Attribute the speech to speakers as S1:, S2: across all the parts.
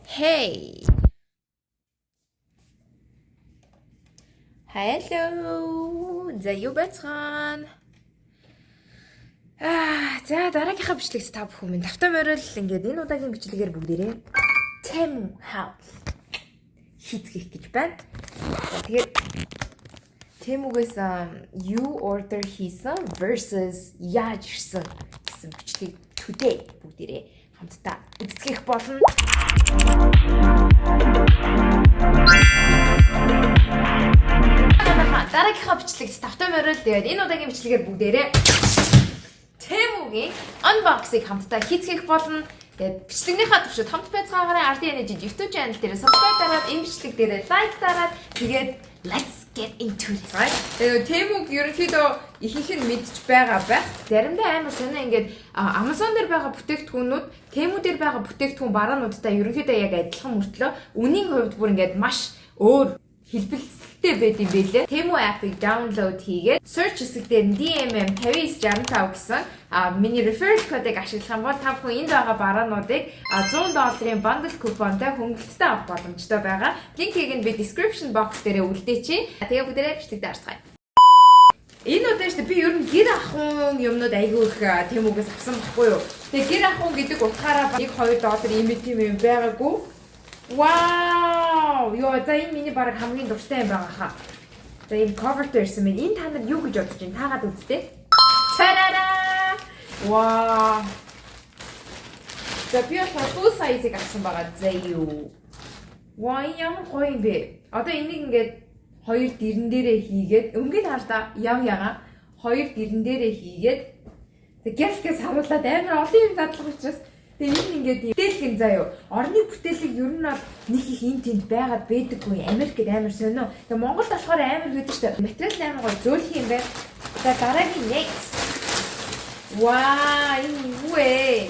S1: Hey. Hello. За юу байцгаана? За дараагийнхаа бичлэгт та бүхэн минь тавтай морил ингээд энэ удаагийн бичлэгээр бүгдээрээ Temu House хийцгийх гэж байна. Тэгээд Temu-гээс юу order хийсэн versus яаж ирсэн гэсэн бичлэгийг today бүгдээрээ хамтдаа үздэсгэх болно. Дараагийнхаа бичлэгт тавтай морил тэгээд энэ удаагийн бичлэгээр бүгдээрээ Temu-гийн unboxing хамтдаа хийцгэх болно. Тэгээд бичлэгнийхаа төвшөд хамт байцгаагаараа RD Energy YouTube channel дээр subscribe дараад энэ бичлэг дээр like дараад тэгээд let's get into it. Right? Тэгээд Temu-г ерөнхийдөө ихэнх нь мэдж байгаа байх. Заримдаа амар сонио ингээд Amazon дээр байгаа бүтээгдэхүүнүүд Temu дээр байгаа бүтээгдэхүүн бараануудтай ерөнхийдөө яг адилхан мөртлөө үнийн хувьд бүр ингээд маш өөр хэлбэлцэлтэй байд юм байлээ. Temu app-ыг download хийгээд search хэсэгтээ DMM 5965 гэсэн миний referral code-ыг ашиглах юм бол та бүхэн энд байгаа бараануудыг $100 bundle купонтой хөнгөлөлтөд авах боломжтой байгаа. Линкийг нь би description box дээр үлдээчихье. Тэгээ бүгдээрээ бичлэгт харцгаая. Энэ удаа шүү дээ би ер нь гэр ахуйн юмнууд айгүй их Temu-гээс авсан байхгүй юу. Тэгээ гэр ахуйн гэдэг утгаараа $1-2 юм байгаагүй. Вау! Йоо, за энэ миний баг хамгийн дуртай юм байгаа хаа. За энэ cover-тэй ирсэн мэн. Энэ та нар юу гэж бодож байна? Таагаад үзтээ. Тарараа! Вау! За би бол full size-ыг авсан байгаа. За юу. Вау, ямар гоё юм бэ? Одоо энийг ингээд хоёр дэрэн дээрээ хийгээд өнгөний хартаа яга хоёр дэрэн дээрээ хийгээд тэг гэс харуулаад амар олон юм задлах учраас тэг энэ ингээд бүтээлхэн заяа. Орны бүтээлэг ер нь бол нэг их эн тэнд байгаад байдаггүй. Америкт амар сонио. Тэг Монголд болохоор амар байдаг шүү дээ. Материал амар гоё зөөлх юм байна. За дараагийн next. Ваа, энэ юу вэ?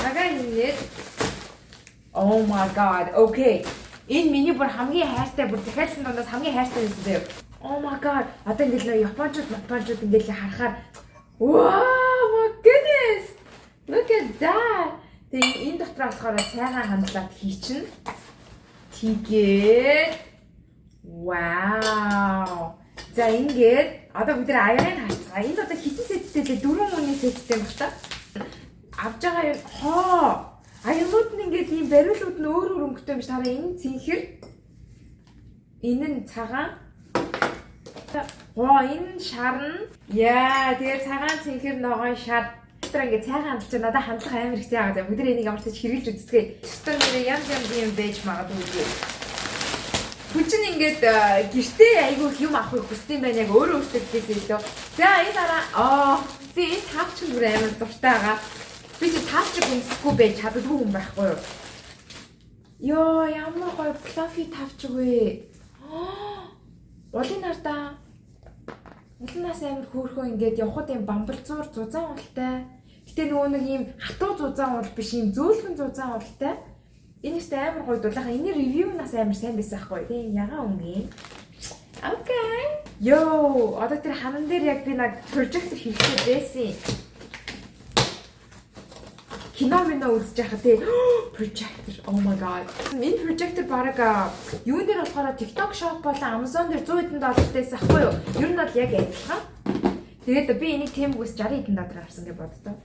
S1: Цагаан нэр. Oh my god. Okay. Энэ миний бүр хамгийн хайртай бүр захиалсан дондоос хамгийн хайртай байсан заяа. Oh my god. Одоо ингээд нөө японочууд ингээд харахаар wow, my goodness. Look at that. Тэгээ энэ дотор болохоор цайгаан хандлаад хийчин. Тэгээд wow. За ингээд одоо бид нэр аяарыг харцгаа. Энд одоо хитэн сеттэй лээ 4 үнийн сеттэй баг та. Авж байгаа юм хоо. Аяарууд нь ингээд ийм бариулууд нь өөр өнгөтэй юм ш. Тараа энэ цэнхэр. Энэ нь цагаан. Энэ шарна. Яа, тэгээ цагаан цэнхэр ногоон шар. Ингээд цайгаан хандж надад хандлах амар их заяагаа. Бид нар энийг ямар ч хэрэгжилж үздэсгээ. Өстөр нэр ям юм байж магадгүй. Хүчин ингээд гэртээ айгүй их юм авахыг хүсдэм байна яг өөрөө өөртөө хэлээ. За энэ дараа би энэ тавч бүр амар дуртай байгаа. Би ч тавч хүнсэхгүй байж чаддгүй хүн байхгүй юу? Йоо ямар гоё fluffy тавч вэ? Улын хартаа. Улнаас амар хөөрхөө ингээд явхад юм бамбалзуур зузаан ултай. Гэтэ нөгөө нэг юм хатуу зузаан уул биш юм зөөлхөн зузаан уултай. Энэ ихтэй амар гоё дулаахан. Энэ ревюнаас амар сайн байсан байхгүй. Тийм ягаан үнгийн. Окей. Йоо, одоо тэр ханан дээр яг би нэг projector хийх байсан. Кино үзэж байхад тий projector. Oh my god. Энэ projector баг юун дээр болохоор TikTok shop болон Amazon дээр $100 тайсан ахгүй юу? Ер нь бол яг адилхан. Тэгээд би энийг Temu-гээс $60 авсан гэж боддоо.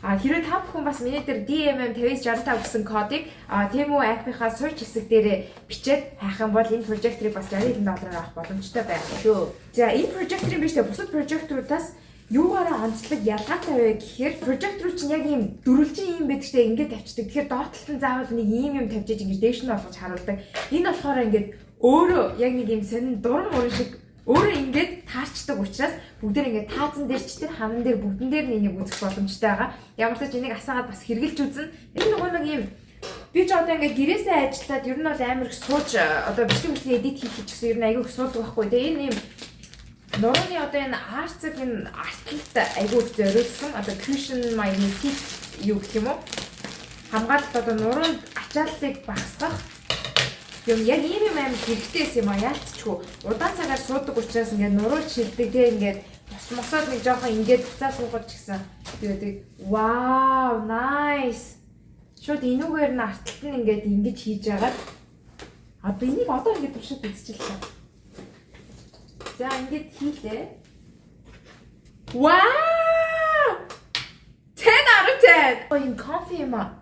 S1: Хэрвээ та бүхэн бас миний дээр DMM 5965 гэсэн кодыг Temu app-ийнхаа search хэсэг дээр бичээд хайх юм бол энэ projector-ыг бас $60 авах боломжтой байх шүү. За энэ projector-ийн биш тэ бусад projector-уудаас юугаараа онцлог ялгаатай вэ гэхээр projector чинь яг ийм дөрвөлжин юм байдаг штэ ингээд тавьчихдаг. Тэгэхээр доотлолт нь заавал нэг ийм юм тавьж иж ингээд дээш нь олгож харуулдаг. Энэ болохоор ингээд өөрөө яг нэг ийм сонин дуран мөрөн шиг өөрөө ингээд таарчдаг учраас бүгдээр ингээд таазан дээр ч тэр ханан дээр бүгдэн дээр нэг үзэх боломжтой байгаа. Ямар ч энийг асаагаад бас хэрглэж үзнэ. Энэ нөгөө нэг ийм би ч одоо ингээд гэрээсээ ажиллаад ер нь бол амар их сууж одоо бичлэг эдит хийх гэсэн ер нь аягүй их суудаг байхгүй. Тэгээ энэ ийм нурууны одоо энэ арцаг энэ артлалт айгүй их зориулсан одоо cushion маягийн seat юу гэх юм уу хамгаалалт одоо нуруунд ачааллыг багасгах юм яг ийм юм амар хэрэгтэйс юм а яалтчгүй удаан цагаар суудаг учраас ингээд нуруулж шилдэг тэгээ ингээд мосоод нэг жоохон ингээд буцаа суугаад ч гэсэн тэгээд вау nice шууд энүүгээр нь арталт нь ингэж хийж агаад одоо энийг одоо ингэ туршаад үзчихлээ. За ингэж хийлээ. Wow! 10 out of 10. Oh, юм кофе юм аа.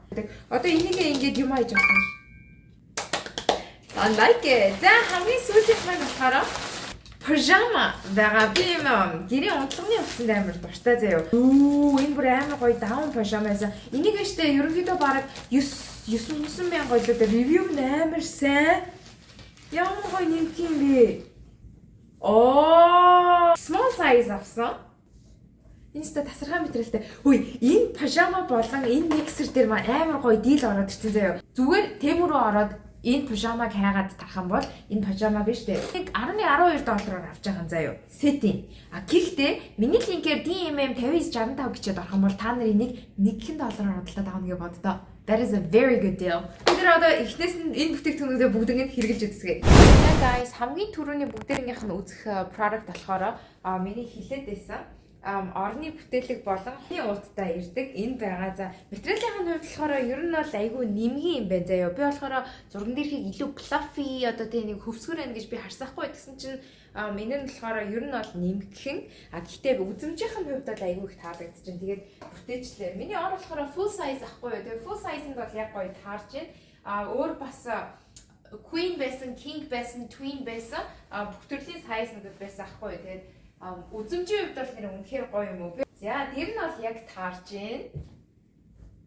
S1: Одоо энийг ингэж юм хийж байгаа юм. I like it. За хамгийн сүүлийнх нь болохоор пижама байгаа. Би юм гэрийн унтлагын утсанд амар дуртай заяа. Энэ бүр амар гоё даун пижама байсан. Энийг штэ ерөнхийдөө бараг 9 мянга ойлоо ревю амар сайн. Ямар гоё нэмэх юм бэ? Оо, small size авсан. Инста тасархай мэтрэлтэй. Хөөе, энэ пижама болон энэ миксер дээр маань амар гоё дийл ороод ирсэн заяа. Зүгээр тэм рүү ороод энэ пижамаг хайгаад тарах юм бол энэ пижама биш дээ. Нэг 11-12 доллараар авч байгаа заяа. Сетинг. Гэхдээ миний линкээр DMM 5965 гэчээд орох юм бол та нар энийг 1 доллараар худалдаад авах гэж боддоо. That is a very good deal. Бид нар одоо эхнээс нь энэ бүтээгдэхүүнүүдээ бүгднийг хэрэглэж үзье. За guys, хамгийн түрүүний бүгдээрийнх нь үзэх product болохоор миний хилээд байсан. Орны бүтээлэг болон хин ууттай ирдэг энэ байгаа. За материалын хувьд болохоор ер нь бол айгүй нэмгийн юм байна заяа. Би болохоор зурган дээрхийг илүү fluffy одоо тийм нэг хөвсгөр байна гэж би харсахгүй гэсэн чинь энэ нь болохоор ер нь бол нэмгхэн. Гэхдээ үзэмжийнх нь хувьд бол айгүй их таалагдчихэв. Тэгээд бүтээчлээ. Миний ор болохоор full size ахгүй юу. Тэгээд full size-нд бол яг гоё таарч байна. Өөр бас queen байсан, king байсан, twin байсан. Бүх төрлийн size-нууд байсан ахгүй юу. Тэгээд үзэмжийн хувьд бол нэр үнэхээр гоё юм уу. За тэр нь бол яг таарж байна.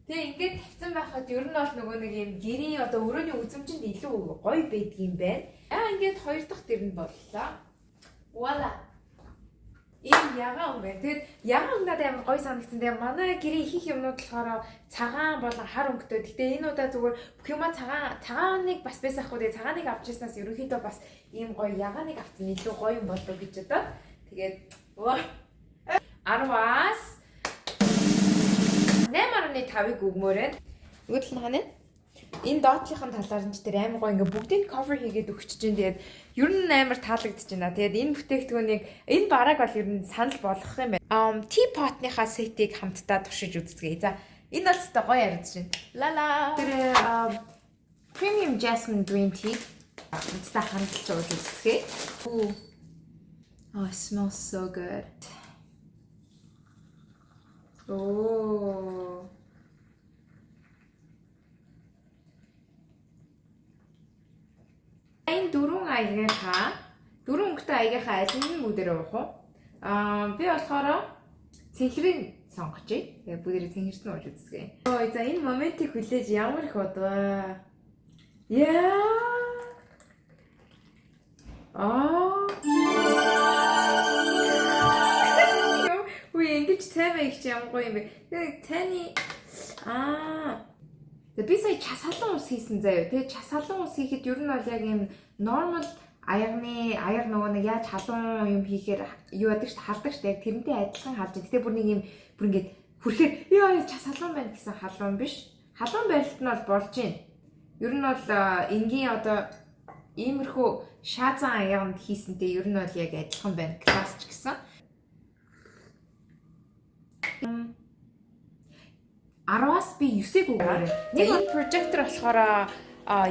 S1: Тэгээ ингээд тавьсан байхад ер нь бол нөгөө нэг юм гэрийн одоо өрөөний үзэмжинд илүү гоё байдаг юм байна. Ингээд хоёр дахь тэр нь боллоо. Voila. Энэ ягаан юм байна. Тэгээд ягаан надад амар гоё санагдсан. Тэгээ манай гэрийн ихэнх юмнууд болохоор цагаан болон хар өнгөтэй. Гэтэ энэ удаа зүгээр бүх юма цагааныг бас байсан ахгүй. Тэгээ цагааныг авч ирснаас ерөнхийдөө бас ийм гоё ягааныг авсан илүү гоё юм болов гэж одоо. Тэгээд 10-аас 8.5-ыг өгмөөрэй. Нөгөө тал нь хана? Энэ доотлихын талаар нь ч тэр амар гоё ингээ бүгдийг cover хийгээд өгч чинь. Тэгээд ер нь амар таалагдчихэж байна. Тэгээд энэ бүтээгдэхүүнийг энэ бараг бол ер нь санал болгох юм байна. Teapot-ныхаа сетийг хамтдаа туршиж үзье. За энэ бол өстой гоё яригдж байна. Лала. Тэр premium jasmine green tea хамтдаа хамталж үзье. Oh, it smells so good. Oh. Энэ дөрвөн өнгөтэй аягийнхаа аль нь бүгдээрээ уух уу? Би болохоор цэнхрийг сонгож байна. Тэгээ бүгдээрээ цэнхэрт нь ууж үзье. Ой, за энэ моментийг хүлээж ямар их удаа. Яа. Ингэж цайваа их ч ямар гоё юм бэ. Тэгээ цайны би сая час халуун ус хийсэн заяа. Тэгээ час халуун ус хийхэд ер нь бол яг юм normal аяг нөгөө нэг яаж халуун юм хийхээр юу яадаг ч халдаг ч яг тэрнтэй адилхан халж. Гэтэ бүр нэг юм бүр ингэж хүрхээр яа час халуун байна гэсэн халуун биш. Халуун барилт нь бол болж байна. Ер нь бол энгийн одоо иймэрхүү шаазан аянд хийсэнтэй ер нь бол яг адилхан байна. Класс ч гэсэн. 10-аас би 9-ыг өгөөрэй. Нэг энэ projector болохоор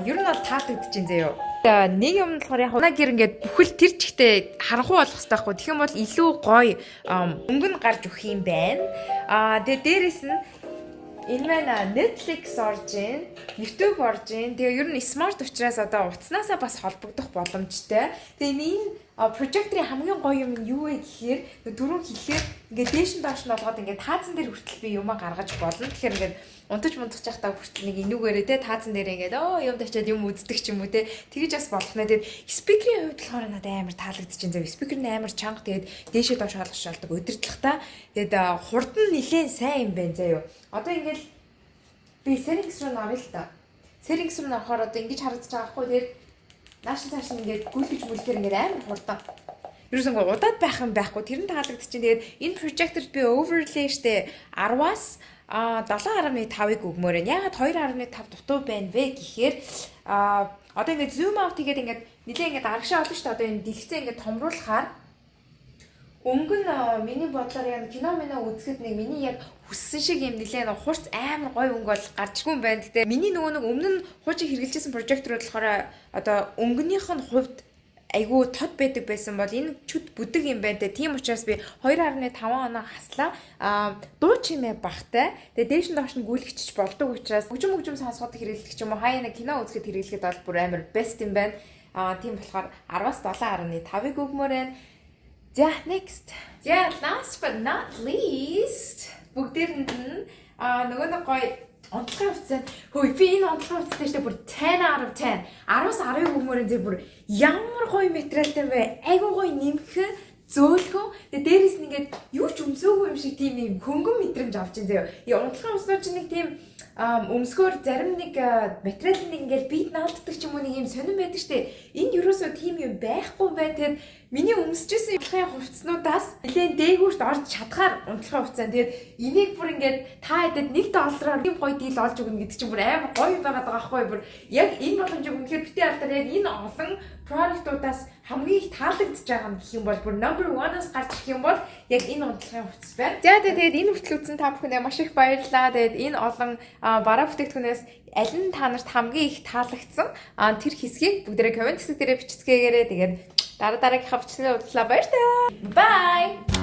S1: ер нь бол таалагдчихэв заяа. Нэг юм болохоор яг гэр ингээд бүхэл тэр чигтээ харанхуй болох хэрэгтэй байхгүй. Тэгэх юм бол илүү гоё өнгө нь гарч өгөх юм байна. Тэгээ дээрэс нь энэ байна Netflix орж ийн, YouTube орж ийн. Тэгээ ер нь smart учраас одоо утаснасаа бас холбогдох боломжтой. Тэгээ энэ projector-ийн хамгийн гоё юм нь юу вэ гэхээр дөрөв хэлэхээр ингээд дээш нь доош нь болгоод ингээд таазан дээр хүртэл би юмаа гаргаж болно. Тэгэхээр ингээд унтаж явахдаа хүртэл нэг энүүгээрээ те таазан дээр ингээд юм тачаад юм үздэг ч юм уу те тэгэж бас болох нэ. Тэгээд спикерийн хувьд болохоор надад амар таалагдчихэв зав. Спикер нь амар чанга тэгээд дээшээ доош олгож шалдаг өдөртлөхтаа. Тэгээд хурд нь нэлээд сайн юм байна заяа. Одоо ингээд би settings руу орё л та. Settings руу орохоор одоо ингэж харагдаж байгаа хгүй тэгээд нааш цааш ингээд гүйлгэж мүлгээр ингээд амар хурдан. Ерөөс ингээд удаад байх юм байхгүй. Тэр нь таалагдчихэв. Тэгээд энэ projector-д би overlay штэ 10-аас 7.5-ыг өгмөөр байна. Ягаад 2.5 дутуу байна вэ гэхээр одоо ингээд zoom out хийгээд ингээд нэлээ ингээд арагшаа олно штэ. Одоо энэ дэлгэцээ ингээд томруулахаар Өнгө нь миний бодлоор яг кино үзэхэд нэг миний яг хүссэн шиг юм нэлээд хурц амар гоё өнгө бол гарчгүй юм байна. Гэтэ миний нөгөө нэг өмнө нь хуучиг хэрэгжилсэн прожекторууд болохоор одоо өнгөнийх нь хувьд айгүй тод байдаг байсан бол энэ чүд бүдэг юм байна те. Тийм учраас би 2.5 оноо хаслаа. Дуу чимээ багтай. Тэгээ дээш нь доош нь гүйлгчиж болдог учраас хөгжим сонсоход хэрэглэх ч юм уу хаяа нэг кино үзэхэд хэрэглэхэд бол бүр амар best юм байна. Тийм болохоор 10-аас 7.5-ыг өгмөр байна. За next. За last but not least бүгдээр нь нөгөө нэг гоё онцлогын хувцас. Хөөе би энэ онцлогын хувцастай штэ бүр 10 out of 10. 10-аас 10 өгмөрөн зэрэг бүр ямар гоё материалтай вэ? Айгуу гоё нэмэх зөөлхөө. Тэгээ дээрээс нь ингээд юу ч өмсөөгүй юм шиг тийм юм хөнгөн мэдрэмж авч ин заяа. Онцлогын хувцас чинь нэг тийм өмсгөр зарим нэг материал нэг ингээд бит наалддаг ч юм уу нэг юм сонирн байдаг штэ. Энд ерөөсөө тийм юм байхгүй бай. Тэгээд миний өмсөжсэн унтлахын хувцснуудаас нэлээд дээгүүрт орж чадхаар унтлахын хувцас. Тэгээд энийг бүр ингээд та хэдэд $1 ийм гоё дийл олж өгнө гэдэг чинь бүр амар гоё байгаад байгаа байхгүй бүр яг энэ боломжийг үнэхээр битээ алдаад яг энэ олон продуктуудаас хамгийн их таалагдж байгаа юм гэх юм бол бүр number 1-аас гарч ирэх юм бол яг энэ унтлахын хувцас байна. За тэгээд энэ хүртэл үзсэн та бүхэндээ маш их баярлалаа. Тэгээд энэ олон бараа бүтээгдэхүүнээс аль нь та нарт хамгийн их таалагдсан тэр хэсгийг бүгдээрээ комент хэсэг дээрээ бичицгээгээрэй. Тэгээд дараагийнхаа бичлэгээ үзлээ баяр таа. Bye.